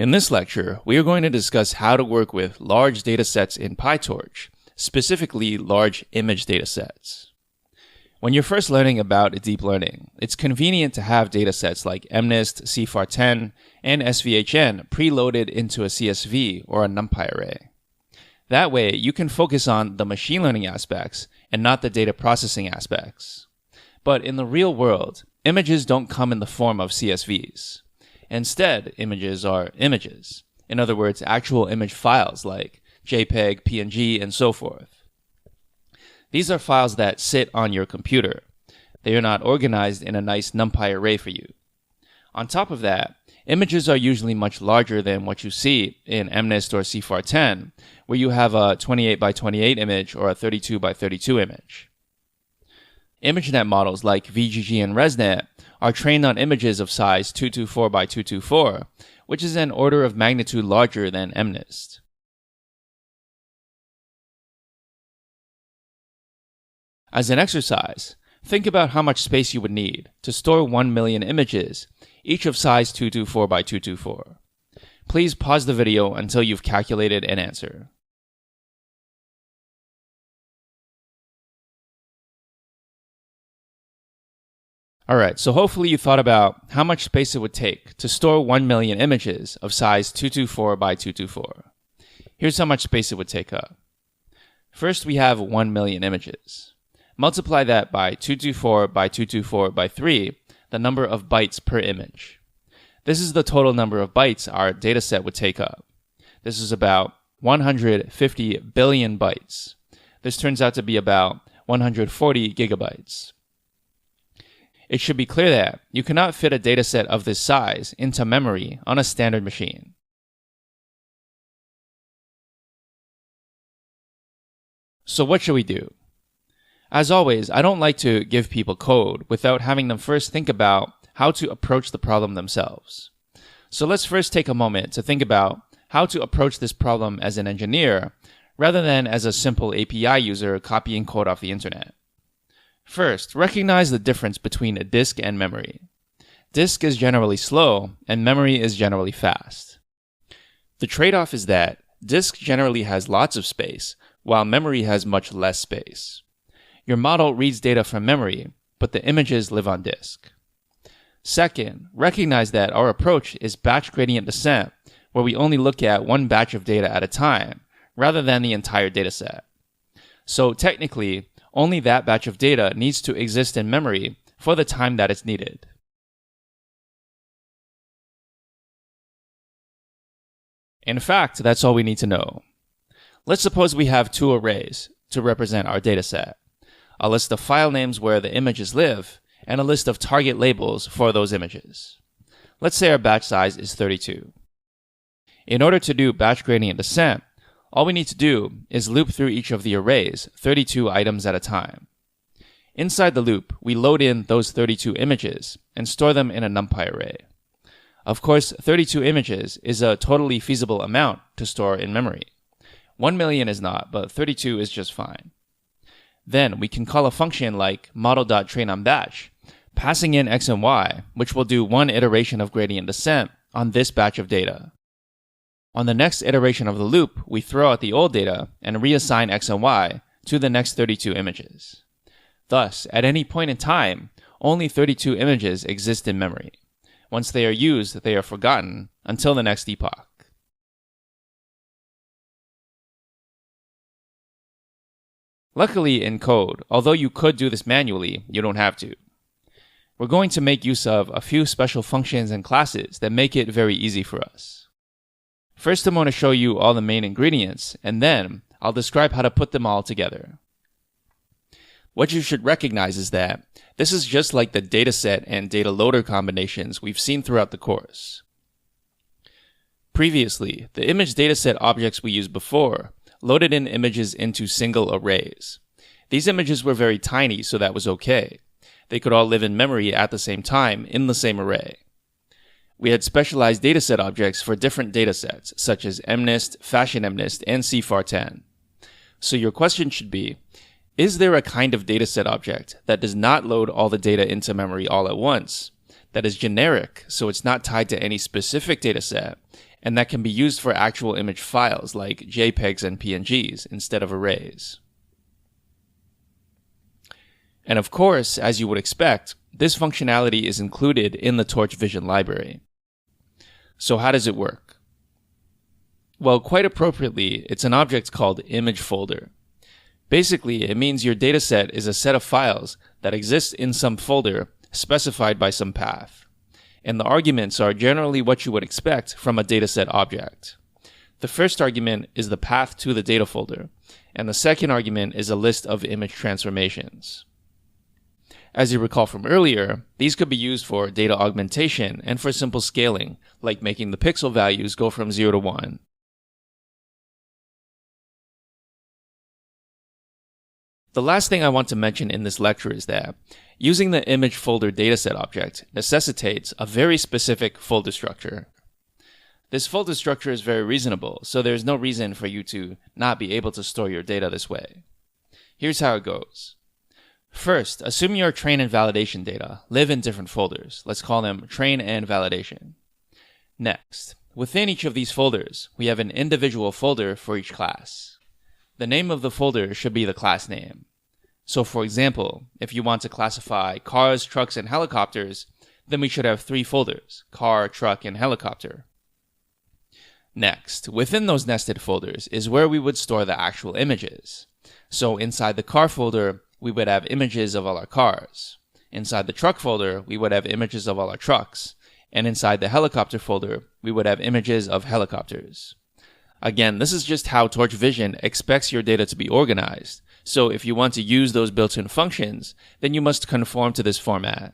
In this lecture, we are going to discuss how to work with large datasets in PyTorch, specifically large image datasets. When you're first learning about deep learning, it's convenient to have datasets like MNIST, CFAR10, and SVHN preloaded into a CSV or a NumPy array. That way, you can focus on the machine learning aspects and not the data processing aspects. But in the real world, images don't come in the form of CSVs. Instead, images are images. In other words, actual image files like JPEG, PNG, and so forth. These are files that sit on your computer. They are not organized in a nice NumPy array for you. On top of that, images are usually much larger than what you see in MNIST or CFAR10, where you have a 28 by 28 image or a 32 by 32 image. ImageNet models like VGG and ResNet are trained on images of size 224 by 224, which is an order of magnitude larger than MNIST. As an exercise, think about how much space you would need to store 1 million images, each of size 224 by 224. Please pause the video until you've calculated an answer. Alright, so hopefully you thought about how much space it would take to store 1 million images of size 224 by 224. Here's how much space it would take up. First, we have 1 million images. Multiply that by 224 by 224 by 3, the number of bytes per image. This is the total number of bytes our dataset would take up. This is about 150 billion bytes. This turns out to be about 140 gigabytes. It should be clear that you cannot fit a dataset of this size into memory on a standard machine. So what should we do? As always, I don't like to give people code without having them first think about how to approach the problem themselves. So let's first take a moment to think about how to approach this problem as an engineer rather than as a simple API user copying code off the internet. First, recognize the difference between a disk and memory. Disk is generally slow, and memory is generally fast. The trade-off is that disk generally has lots of space, while memory has much less space. Your model reads data from memory, but the images live on disk. Second, recognize that our approach is batch gradient descent, where we only look at one batch of data at a time, rather than the entire dataset. So technically, only that batch of data needs to exist in memory for the time that it's needed. In fact, that's all we need to know. Let's suppose we have two arrays to represent our dataset: a list of file names where the images live, and a list of target labels for those images. Let's say our batch size is 32. In order to do batch gradient descent, all we need to do is loop through each of the arrays 32 items at a time. Inside the loop, we load in those 32 images and store them in a NumPy array. Of course, 32 images is a totally feasible amount to store in memory. 1 million is not, but 32 is just fine. Then we can call a function like model.trainOnBatch, passing in x and y, which will do one iteration of gradient descent on this batch of data. On the next iteration of the loop, we throw out the old data and reassign x and y to the next 32 images. Thus, at any point in time, only 32 images exist in memory. Once they are used, they are forgotten until the next epoch. Luckily, in code, although you could do this manually, you don't have to. We're going to make use of a few special functions and classes that make it very easy for us. First, I'm going to show you all the main ingredients, and then I'll describe how to put them all together. What you should recognize is that this is just like the dataset and data loader combinations we've seen throughout the course. Previously, the image dataset objects we used before loaded in images into single arrays. These images were very tiny, so that was okay. They could all live in memory at the same time in the same array. We had specialized dataset objects for different datasets, such as MNIST, Fashion MNIST, and CFAR10. So your question should be, is there a kind of dataset object that does not load all the data into memory all at once, that is generic, so it's not tied to any specific dataset, and that can be used for actual image files like JPEGs and PNGs instead of arrays. And of course, as you would expect, this functionality is included in the Torch Vision library. So how does it work? Well, quite appropriately, it's an object called image folder. Basically, it means your dataset is a set of files that exist in some folder specified by some path. And the arguments are generally what you would expect from a dataset object. The first argument is the path to the data folder, and the second argument is a list of image transformations. As you recall from earlier, these could be used for data augmentation and for simple scaling, like making the pixel values go from 0 to 1. The last thing I want to mention in this lecture is that using the image folder dataset object necessitates a very specific folder structure. This folder structure is very reasonable, so there's no reason for you to not be able to store your data this way. Here's how it goes. First, assume your train and validation data live in different folders. Let's call them train and validation. Next, within each of these folders, we have an individual folder for each class. The name of the folder should be the class name. So for example, if you want to classify cars, trucks, and helicopters, then we should have 3 folders: car, truck, and helicopter. Next, within those nested folders is where we would store the actual images. So inside the car folder, we would have images of all our cars. Inside the truck folder, we would have images of all our trucks. And inside the helicopter folder, we would have images of helicopters. Again, this is just how Torch Vision expects your data to be organized. So if you want to use those built-in functions, then you must conform to this format.